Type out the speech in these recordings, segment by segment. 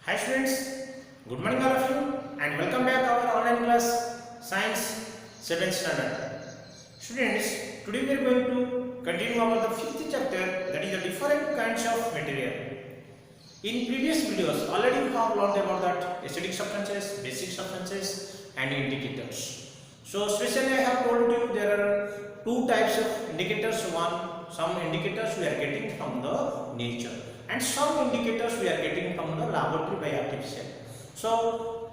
Hi students, good morning all of you and welcome back our online class Science 7th standard. Students, today we are going to continue about the 5th chapter, that is the different kinds of material. In previous videos already we have learned about that acidic substances, basic substances and indicators. So especially I have told you there are two types of indicators. Some indicators we are getting from the nature and some indicators we are getting from the laboratory by artificial. So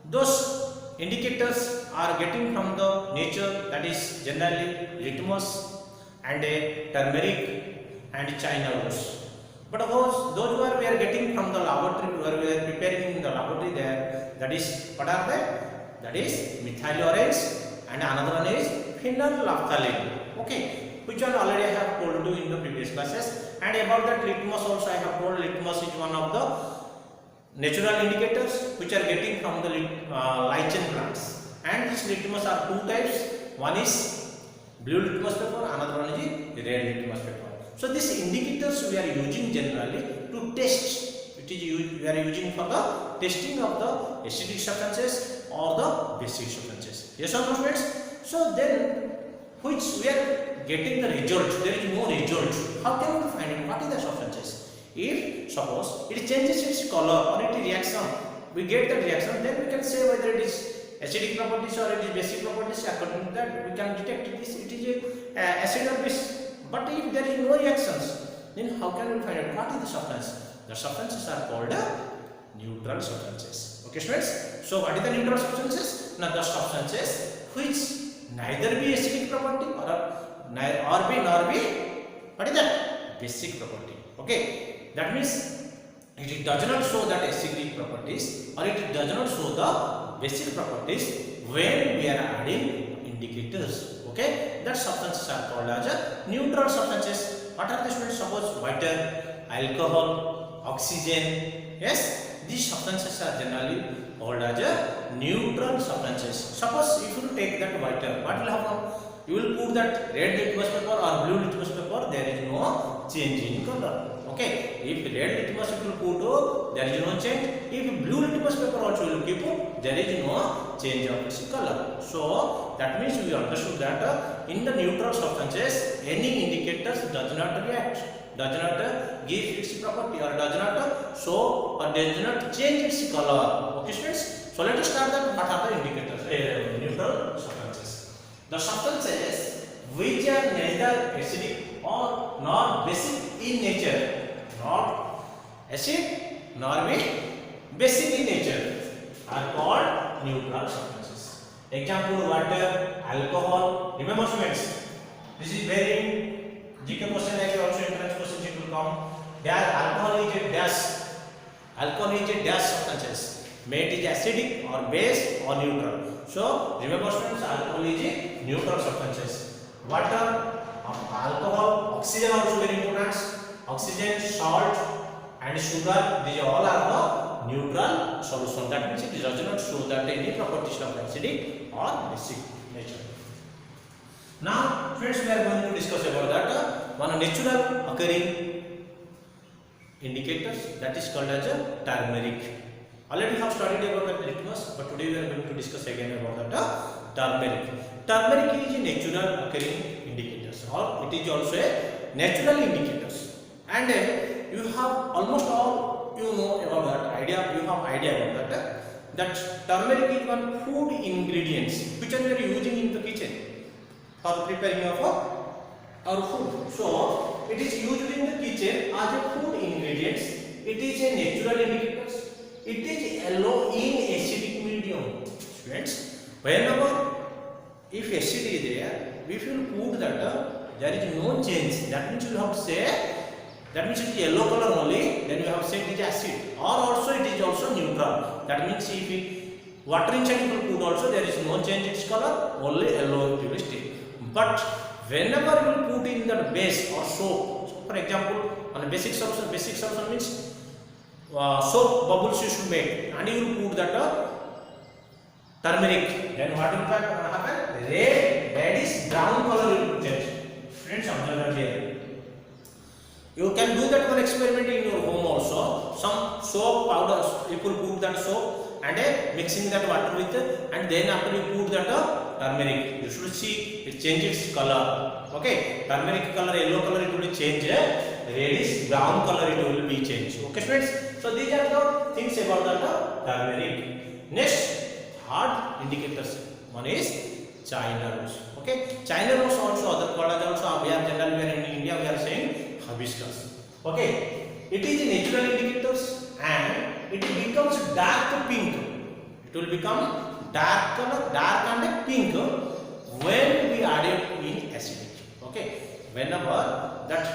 those indicators are getting from the nature, that is generally litmus and a turmeric and China rose. But of course those who we are getting from the laboratory, where we are preparing in the laboratory there, that is what are they? That is methyl orange and another one is phenolphthalein. Okay, which one already I have told you in the previous classes. And about that litmus also I have told, litmus is one of the natural indicators which are getting from the lichen plants. And this litmus are two types. One is blue litmus paper, another one is red litmus paper. So these indicators we are using generally to test. It is we are using for the testing of the acidic substances or the basic substances. Yes or no, friends? So then, which we are getting the result, there is no result. How can we find it? What is the substances? If suppose it changes its color or its reaction, we get the reaction, then we can say whether it is acidic properties or it is basic properties. According to that, we can detect this. It is a acid or base. But if there is no reactions, then how can we find out what is the substance? The substances are called neutral substances. Okay, students. So what is the neutral substances? Now the substances which neither be acidic property or be what is that? Basic property. Okay, that means it does not show that acidic properties or it does not show the basic properties when we are adding indicators. Okay, that substances are called as neutral substances. What are the students? Suppose water, alcohol, oxygen. Yes, these substances are generally called as neutral substances. Suppose if you take that water, what will happen? You will put that red litmus paper or blue litmus paper, there is no change in color. Okay, if red litmus paper put, there is no change. If blue litmus paper also will keep, there is no change of its color. So that means we understood that in the neutral substances, any indicators does not react, does not give its property or does not show or does not change its color. Okay, students. So let us start that. What are the indicators? Neutral substances. The substances which are neither acidic or nor basic in nature, not acid nor basic in nature, are called neutral substances. Example: water, alcohol. Remember, students, this is very GK question, like also entrance question it will come. Alcohol is a dash. Alcohol is a dash substances. May it is acidic or base or neutral. So remember, students, alcohol is a neutral substances. Water, alcohol, oxygen also very important. Oxygen, salt and sugar, these all are the neutral solution. That means it does not show that any properties of acidic or basic nature. Now friends, we are going to discuss about that one natural occurring indicators, that is called as a turmeric. Already we have studied about the litmus, but today we are going to discuss again about the turmeric. Turmeric is a natural occurring indicators, or it is also a natural indicators. And you have almost all you know about that idea. You have idea about that. That turmeric is one food ingredients which we are using in the kitchen for preparing of our food. So it is used in the kitchen as a food ingredients. It is a natural indicators. It is yellow in acidic medium. Students, whenever if acid is there, if you put that there is no change, that means you have to say that means it is yellow color only, then you have said it is acid, or also it is also neutral. That means if water inside you put also, there is no change its color, only yellow it will stay. But whenever you put in the base or soap, for example, on a basic solution means soap bubbles you should make, and you will put that turmeric, then what will happen? Reddish brown color will change. Friends, observe here. You can do that one experiment in your home also. Some soap powder, you will put that soap and mixing that water with, and then after you put that turmeric, you should see it change its color. Okay, turmeric color, yellow color it will change, reddish brown color it will be changed. Okay friends, so these are the things about the turmeric. Next, third indicators, one is China rose. Okay, China rose also, other products also we are generally in India we are saying hibiscus. Okay, it is natural indicators and it becomes dark pink. It will become dark color, dark and pink when we add it in acidic. Okay, whenever that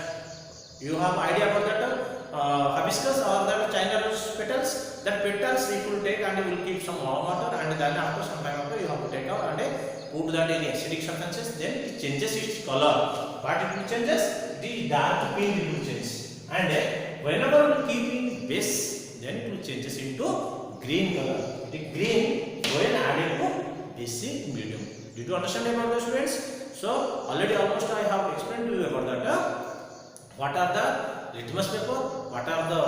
you have idea about that hibiscus or that China rose petals, that petals it will take and you will keep some warm water, and then after some time after you have to take out and put that in acidic substances, then it changes its color. But it will changes the dark pink it will change, and whenever we keep in base, then it will changes into green color. The green when added to basic medium. Did you understand about the students? So already almost I have explained to you about that. What are the litmus paper? What are the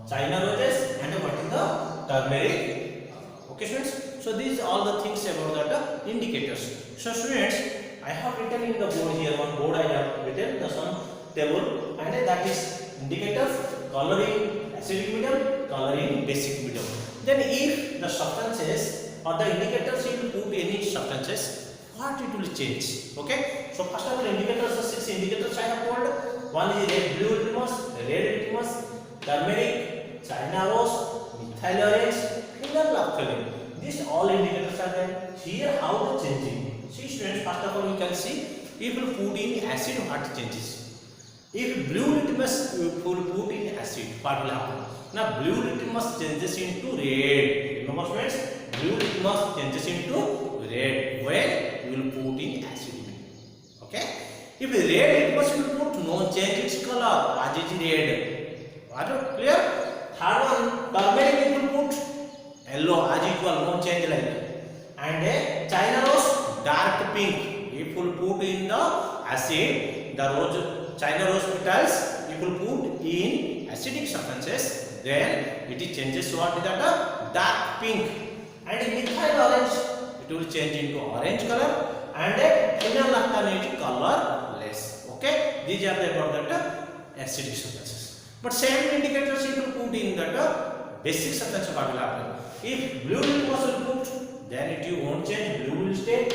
China roses, and what is the turmeric? Okay students. So these are all the things about the indicators. So students, I have written in the board here, one board I have written the some table, and that is indicators, color in acidic medium, color in basic medium. Then if the substances or the indicators you put any substances, what it will change? Okay. So first of all, indicators, the 6 indicators I have told. One is red, blue litmus, red litmus, turmeric, China rose, methyl orange, phenol naphthalene. These all indicators are there. Here how the changing. See students, first of all you can see if you put in acid, what changes. If blue litmus you put in acid, what will happen? Now blue litmus changes into red. Remember students, blue litmus changes into red when you will put in acid. Okay. If red litmus you will put, no change its color, as is red. Are you clear? Third one, turmeric you will put yellow as usual, no change like that. And China rose dark pink. If you put in the acid, the rose China rose petals, if you put in acidic substances, then it changes what is that dark pink. And methyl orange, it will change into orange color, and phenol naphthalene colorless. Okay, these are the about that acidic substances. But same indicators if you put in that basic substance, what will happen? If blue litmus will put, then it you won't change, blue will stay.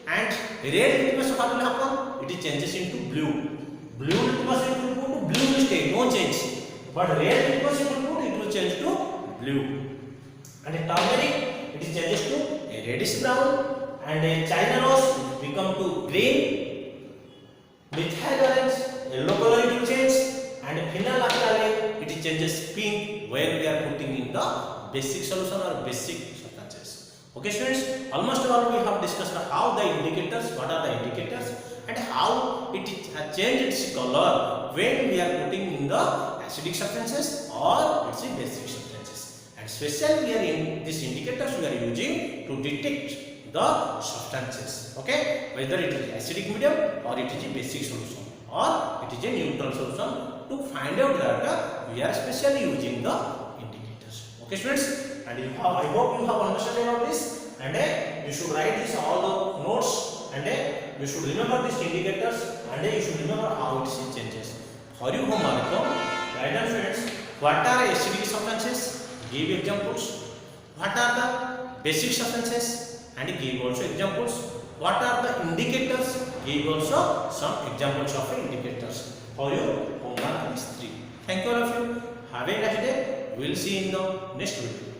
And red litmus what will happen? It changes into blue. Blue litmus if you put, blue will stay, no change. But red litmus if you put, it will change to blue. And turmeric, it changes to a reddish brown, and a China rose become to green. Methyl orange, yellow color it will change, and phenol naphthalene it changes pink when we are putting in the basic solution or basic substances. Okay students, almost all we have discussed how the indicators, what are the indicators, and how it changes its color when we are putting in the acidic substances or its basic substances. And especially we are in these indicators we are using to detect the substances. Okay, whether it is acidic medium or it is a basic solution or it is a neutral solution, to find out that we are especially using the indicators. Okay students, and I hope you have understood about this, and you should write this all the notes, and you should remember these indicators, and you should remember how it changes. For your homework, write down students, what are acidic substances? Give examples. What are the basic substances? And give also examples. What are the indicators? Give also some examples of indicators. For your homework is 3. Thank you all of you. Have a nice day. We will see you in the next video.